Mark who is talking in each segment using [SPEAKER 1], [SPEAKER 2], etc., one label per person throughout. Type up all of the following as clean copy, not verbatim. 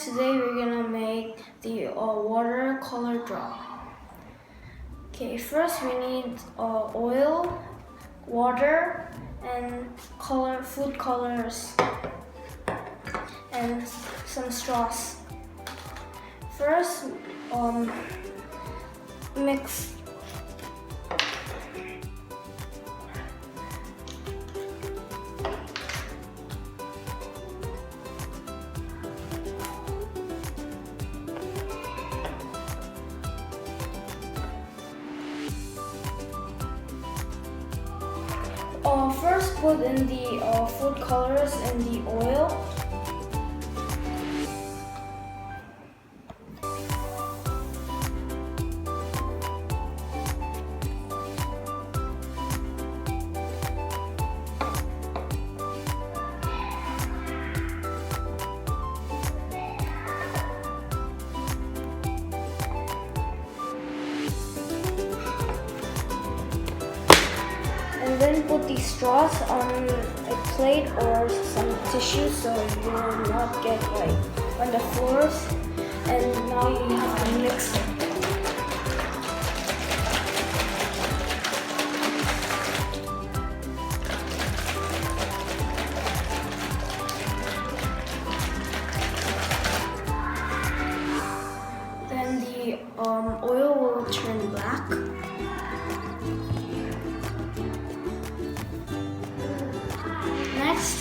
[SPEAKER 1] today we're gonna make the watercolor drop. Okay, first we need oil, water, and food colors, and some straws. First, mix. First, put in the food colors in the oil. And then put these straws on a plate or some tissue so you will not get on the floors. And now you have to mix it. Then the oil will turn black. Next,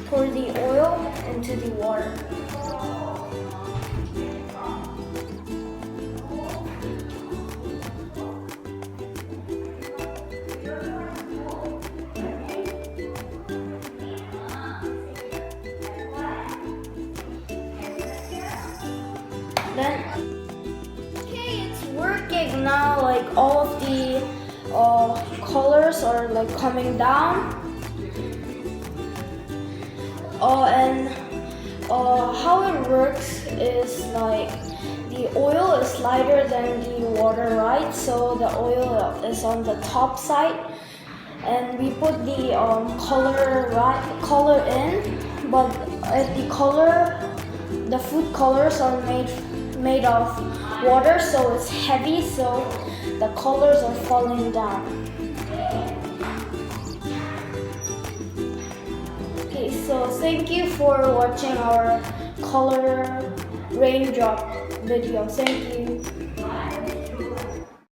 [SPEAKER 1] pour the oil into the water. Okay, it's working now. All of the colors are coming down. And how it works is the oil is lighter than the water, right? So the oil is on the top side, and we put the color in, but the food colors are made of water, so it's heavy, so the colors are falling down. Okay, so thank you for watching our color raindrop video. Thank you.